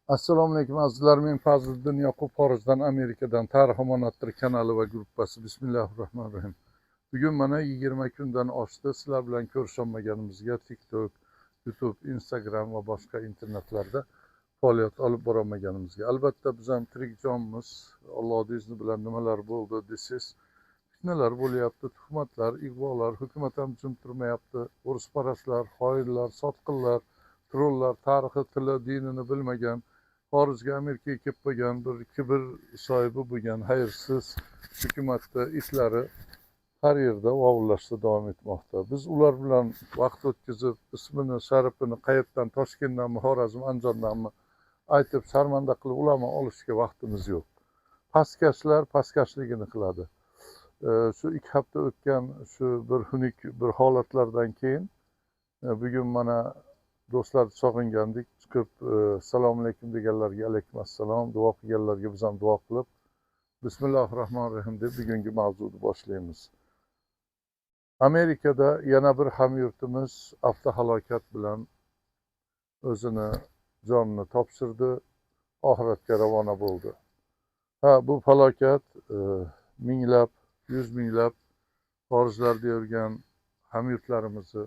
Assalomu alaykum azizlar, men Fazliddin Yoqub, xorijdan Amerikadan Tarix omonatdir kanali va gruppasi. Bismillahirrohmanirrohim. Bugun mana 20 kundan oshdi sizlar bilan ko'risholmaganimizga TikTok, YouTube, Instagram va boshqa internetlarda faoliyat olib borolmaganimizga. Albatta biz ham tirik jonmiz. Allohning izni bilan nimalar bo'ldi desangiz, fitnalar bo'lyapti, tuhmatlar, ig'volar, hukumat ham jim turmayapti. Urushparastlar, xoinlar, sotqinlar, trollar, tarixi, tili, dinini bilmagan, xorijga Amerikaga kelib qo'ygan bir kibr sohibi bo'lgan xayrsiz hukumatda itlari har yerda vovullashda davom etmoqda. Biz ular bilan vaqt o'tkazib, ismini, sharifini qayerdan, Toshkentdanmi, Xorazm, Andijondanmi aytib sharmanda qilib ulamo olishga vaqtimiz yo'q. Pastkashlar pastkashligini qiladi. Shu 2 hafta o'tgan shu bir xunuk bir holatlardan keyin bugun mana do'stlar sog'ingandik, chiqib assalomu alaykum deganlarga alaykum assalom, duo qilganlarga biz ham duo qilib bismillahirrohmanirrohim deb bugungi mavzuni boshlaymiz. Amerikada yana bir hamyurtimiz avtohalokat bilan o'zini jonini topshirdi, oxiratga ravona bo'ldi. Bu falokat minglab, yuz minglab xorijlarda yurgan hamyurtlarimizni,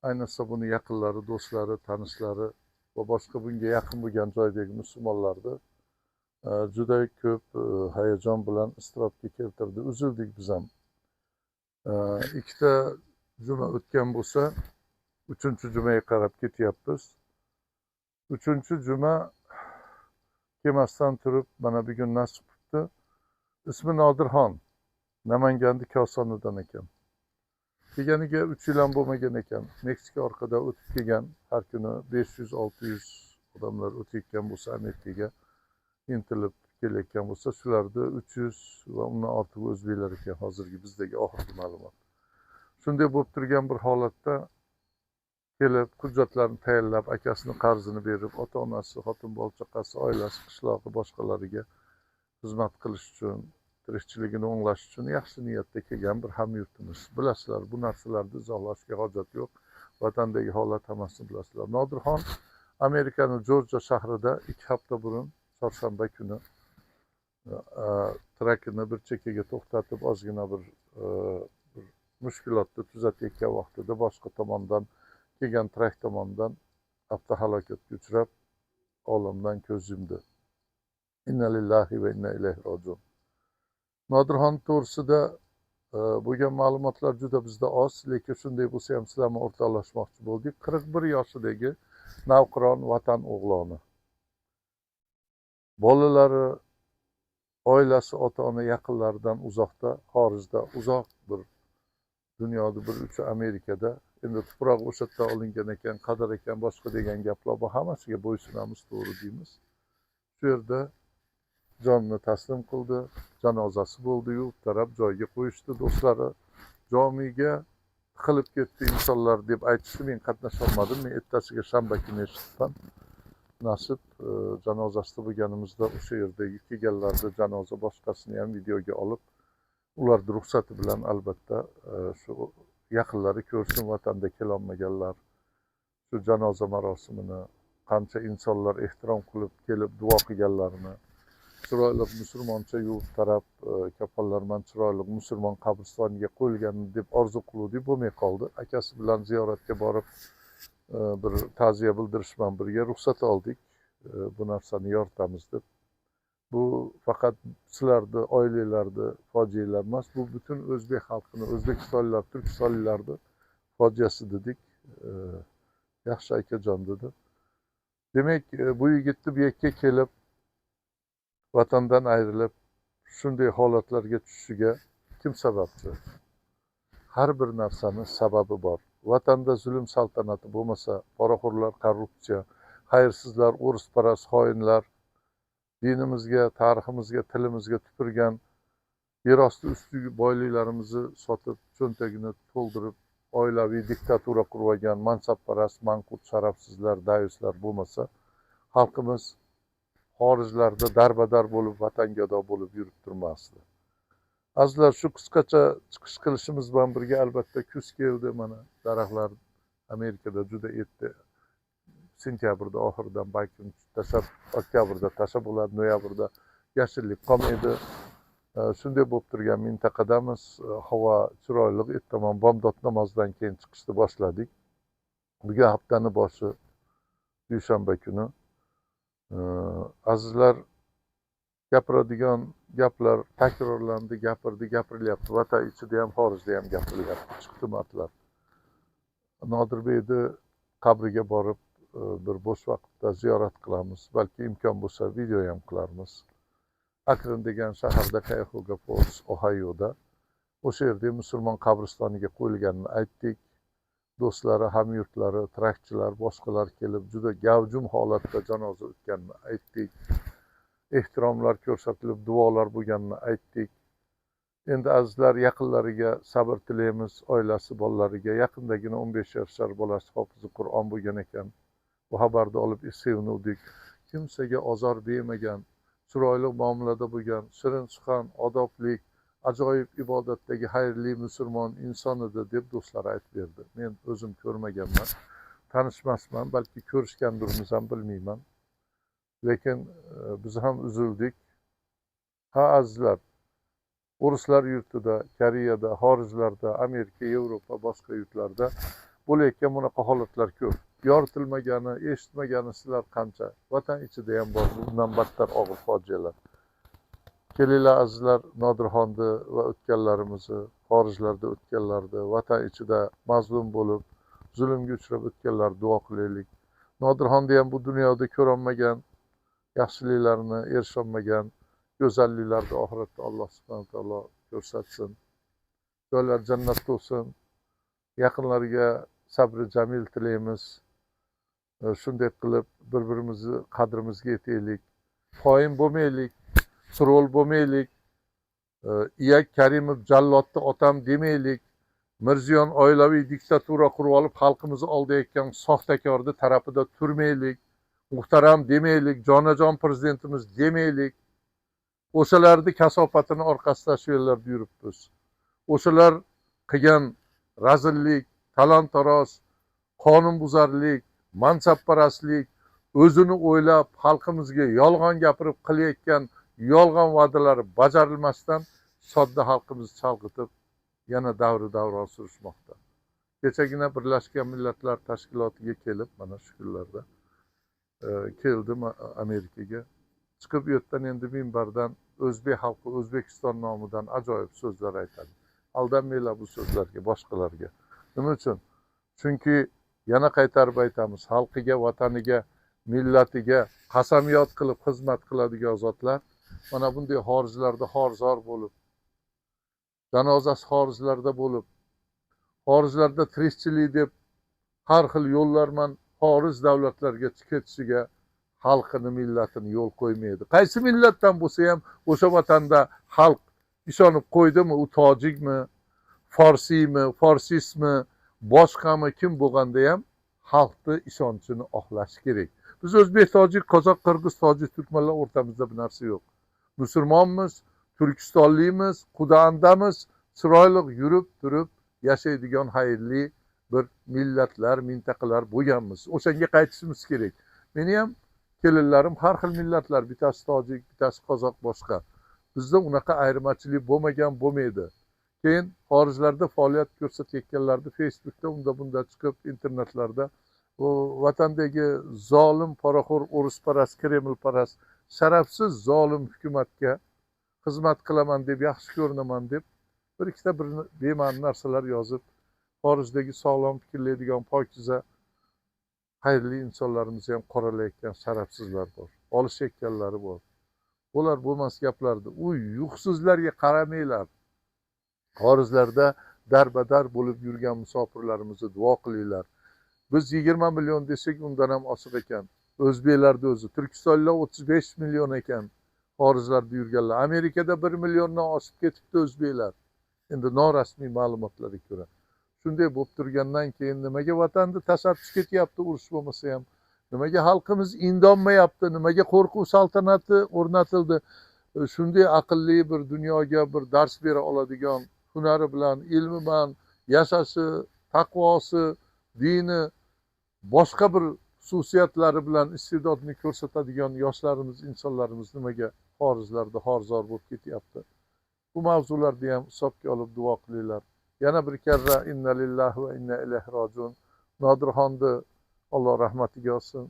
ayniqsa buni yaqinlari, do'stlari, tanishlari va boshqa bunga yaqin bo'lgan joydagi musulmonlarni juda ko'p hayajon bilan iztirobga keltirdi. Uzildik biz ham. 2 juma o'tgan bo'lsa, 3-jumaga qarab ketyapmiz. 3-juma kelmasdan turib mana bugun nasib qilibdi. Ismi Nodirxon, Namanganni Kosonidan ekan. Kelganiga 3 yil ham bo'lmagan ekan. Meksika orqada o'tib kelgan, har kuni 500-600 odamlar o'tayotgan bo'lsa, Amerikaga intilib kelayotgan bo'lsa, shularda 300 va undan ortiq o'zbeklar ekan hozirgi bizdagi oxirgi ma'lumot. Shunday bo'lib turgan bir holatda kelib, hujjatlarni tayyorlab, akasini qarzini berib, ota-onasi, xotin bola chaqasi, oilasi, qishlog'i boshqalariga xizmat qilish uchun, tirikchiligini o'nglash uchun yaxshi niyatda kelgan bir hamyurtimiz. Bilasizlar, bu narsalarni izohlashga hojat yo'q. Vatandagi holat hammasini bilasizlar. Nodirxon Amerikaning Jorjiya shahrida 2 hafta burun chorshanba kuni trakini bir chekkaga to'xtatib, ozgina bir mushkulotni tuzatayotgan vaqtida boshqa tomondan kelgan trak tomonidan avtohalokatga uchrab, olamdan ko'z yumdi. Inna lillahi va inna ilayhi rojiun. Nodirxon to'g'risida bo'lgan ma'lumotlar juda bizda oz, lekin shunday bo'lsa ham sizlar bilan o'rtoqlashmoqchi bo'ldik. 41 yoshidagi navqiron vatan o'g'loni. Bolalari, oilasi, ota-ona, yaqinlaridan uzoqda, xorijda, uzoq bir dunyoda bir uchi Amerikada. Endi tuproq o'sha yerda olingan ekan, qadar ekan, boshqa degan gaplar bor. Hammasiga bo'ysunamiz, to'g'ri deymiz. Shu yerda jonini taslim qildi, janozasi bo'ldi-yu, taraf joyiga qo'yishdi. Do'stlari jomiga tiqilib ketdi insonlar deb aytishdi. Men qatnasholmadim. Men ertasiga shanba kuni eshitdim. Nasib janozasida bo'lganimizda o'sha yerdagi kelganlarni janoza boshqasini ham videoga olib, ularni ruxsati bilan albatta shu yaqinlari ko'rsin, vatanda kelolmaganlar shu janoza marosimini qancha insonlar ehtirom qilib kelib duo qilganlarini, chiroyli musulmoncha yuvib tarab kafanlarman chiroyli musulmon qabristoniga qo'yilgan deb orzu qiluvdik, bo'lmay qoldi. Akasi bilan ziyoratga borib bir ta'ziya bildirish bilan birga ruxsat oldik, bu narsani yoritamiz deb. Bu faqat sizlarni oilalarni fojialar emas, bu butun o'zbek xalqini, o'zbekistonliklar, turkistonliklarni fojiasi dedik. Yaxshi akajon dedi. Demak, bu yigitni bu yerga kelib, vatandan ayrilib, shunday holatlarga tushishiga kim sababchi? Har bir narsani sababi bor. Vatanda zulm saltanati bo'lmasa, poraxo'rlar, korrupsiya, xayrsizlar, urushparast, xoinlar, dinimizga, tariximizga, tilimizga tupurgan, yerosti ustiga boyliklarimizni sotib, cho'ntagini to'ldirib, oilaviy diktatura qurib olgan mansabparast, manqurt, sharafsizlar, dayuslar bo'lmasa, xalqimiz xorijlarda darbadar bo'lib, vatangado bo'lib yurib turmasdi. Azizlar, shu qisqacha chiqish qilishimiz bilan birga albatta kuz keldi. Mana daraxtlar Amerikada juda erta sentyabrda oxiridan balkim tashlab oktyabrda tashlab bo'ladi, noyabrda yashillik qolmaydi. Shunday bo'lib turgan mintaqadamiz. Havo chiroyli. Ertaman bomdod namozidan keyin chiqishni boshladik. Bugun haftaning boshi dushanba kuni. Azizlar, gapiradigan gaplar takrorlandi, gapirilyapti. Vatan ichida ham, xorijda ham gapirilyapti. Hukumatlar. Nodirbekni qabriga borib bir bo'sh vaqtda ziyorat qilamiz. Balki imkon bo'lsa video ham qilarmiz. Akron degan shaharda, Cuyahoga Falls, Ohioda. O'sha yerda musulmon qabristoniga qo'yilganini aytdik. Do'stlari, hamyurtlari, trakchilar, boshqalar kelib juda gavjum holatda janoza o'tganini aytdik. Ehtiromlar ko'rsatilib, duolar bo'lganini aytdik. Endi azizlar, yaqinlariga sabr tilaymiz, oilasi, bolalariga. Yaqindagina 15 yashar bolasi hofizi Qur'on bo'lgan ekan. Bu xabarni olib sevindik. Kimsaga ozor bermagan, chiroyli muomalada bo'lgan, shirin suxan, odoblik, ajoyib ibodatdagi xayrli musulmon inson edi deb do'stlari aytib berdi. Men o'zim ko'rmaganman, tanishmasman, balki ko'rishgandirmiz ham bilmayman. Lekin biz ham uzildik. Ha azizlar, o'rislar yurtida, Koreyada, xorijlarda, Amerika, Yevropa, boshqa yurtlarda bo'layotgan bunaqa holatlar ko'p. Yoritilmagani, eshitmagani sizlar qancha. Vatan ichida ham bor bundan battar og'ir fojialar. Kelinglar azizlar, Nodirxonni va o'tganlarimizni, xorijlarda o'tganlarni, vatan ichida mazlum bo'lib, zulmga uchrab o'tganlar duo qilaylik. Nodirxonni ham bu dunyoda ko'rolmagan, yaxshiliklarini erisholmagan, go'zalliklarni oxiratda Alloh subhanahu va taolo ko'rsatsin. Joylar jannat bo'lsin. Yaqinlariga sabri jamil tilaymiz. Shunday qilib bir-birimizni qadrimizga yetaylik. Xoin bo'lmaylik, troll bo'lmaylik. Iyak Karimov jallodni otam demaylik. Mirziyon oilaviy diktatura qurib olib xalqimizni oldayotgan soxtakorni tarafida turmaylik. Muhtaram demaylik, jonajon prezidentimiz demaylik. O'shalarni kasofatini orqasida shu yerlarda yuribmiz. O'shalar qilgan razillik, talon-taroj, qonunbuzarlik, mansabparastlik, o'zini o'ylab xalqimizga yolg'on gapirib qilayotgan yolg'on va'dalari bajarilmasdan sodda xalqimizni chalg'itib yana davron surishmoqda. Kechagina Birlashgan Millatlar Tashkilotiga kelib, mana shu kunlarda keldim Amerikaga. Chiqib u yerdan endi minbardan o'zbek xalqi, O'zbekiston nomidan ajoyib so'zlar aytadi. Aldanmanglar bu so'zlarga, boshqalarga. Nima uchun? Chunki yana qaytarib aytamiz, xalqiga, vataniga, millatiga qasamyod qilib xizmat qiladigan zotlar mana bunday xorijlarda xorizor bo'lib, janozasi xorijlarda bo'lib, xorijlarda tirikchilik deb har xil yo'llarman xorij davlatlarga ketishiga xalqini, millatini yo'l qo'ymaydi. Qaysi millatdan bo'lsa ham o'sha vatanda xalq ishonib qo'ydimi, u tojikmi, forsiymi, forsistmi, boshqami, kim bo'lganda ham xalqni ishonchini oqlash kerak. Biz o'zbek, tojik, qozoq, qirg'iz, tojik, turkmanlar o'rtamizda bu narsa yo'q. Musulmonmiz, turkistonlimiz, qudandamiz, chiroyli yurib turib yashaydigan xayrli bir millatlar, mintaqalar bo'lganmiz. O'shanga qaytishimiz kerak. Meni ham kelinlarim har xil millatlar, bittasi tojik, bittasi qozoq, boshqa. Bizda unaqa ayirmachilik bo'lmagan, bo'lmaydi. Keyin xorijlarda faoliyat ko'rsatayotganlarni Facebookda unda chiqib, internetlarda u vatandagi zolim, poraxo'r, o'risparast, kremlparast, sharafsiz zolim hukumatga xizmat qilaman deb, yaxshi ko'rinaman deb bir ikkita bema'ni narsalar yozib, xorijdagi sog'lom fikrlaydigan pokiza xayrli insonlarimizni ham qoralayotgan sharafsizlar bor, olishayotganlari bor. Ular bo'lmas gaplardi. U yuqsizlarga qaramanglar. Xorijlarda darbadar bo'lib yurgan musofirlarimizni duo qilinglar. Biz 20 million desak, undan ham oshiq ekan. O'zbeklarda o'zi, Turkistonlar 35 million ekan. Xorijlarda yurganlar. Amerikada 1 milliondan oshib ketibdi o'zbeklar. Endi norasmiy ma'lumotlarga ko'ra. Shunday bo'lib turgandan keyin nimaga vatanda tashabbus ketyapti, urush bo'lmasa ham? Nimaga xalqimiz indonmayapti? Nimaga qo'rquv saltanati o'rnatildi? Shunday aqlli bir dunyoga bir dars bera oladigan, hunari bilan, ilmi bilan yashashi, taqvosi, dini, boshqa bir xususiyatlari bilan iste'dodni ko'rsatadigan yoshlarimiz, insonlarimiz nimaga xorijlarda xorizor bo'lib ketyapti? Bu mavzularni ham hisobga olib duo qilinglar. Yana bir karra inna lillahi va inna ilayhi rojiun. Nodirxonni Alloh rahmatiga olsin.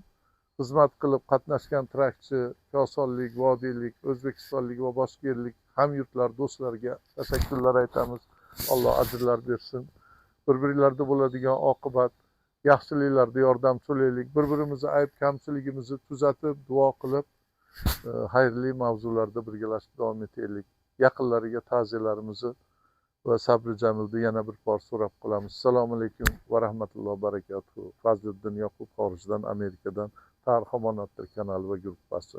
Xizmat qilib qatnashgan trakchi, kosonlik, vodiylik, o'zbekistonlik va boshqa yerlik hamyurtlar, do'stlarga tashakkurlar aytamiz. Alloh ajrlar bersin. Bir-birlarda bo'ladigan oqibat, yaxshiliklarda yordam so'raylik. Bir-birimizni ayb kamchiligimizni tuzatib, duo qilib, xayrli mavzularda birgalashib davom etaylik. Yaqinlariga ta'ziyalarimizni va sabri jamilni yana bir bor so'rab qolamiz. Assalomu alaykum va rahmatullohi va barakatuh. Fazliddin Yoqub xorijdan, Amerikadan, Tarix Omonatlar kanali va gruppasi.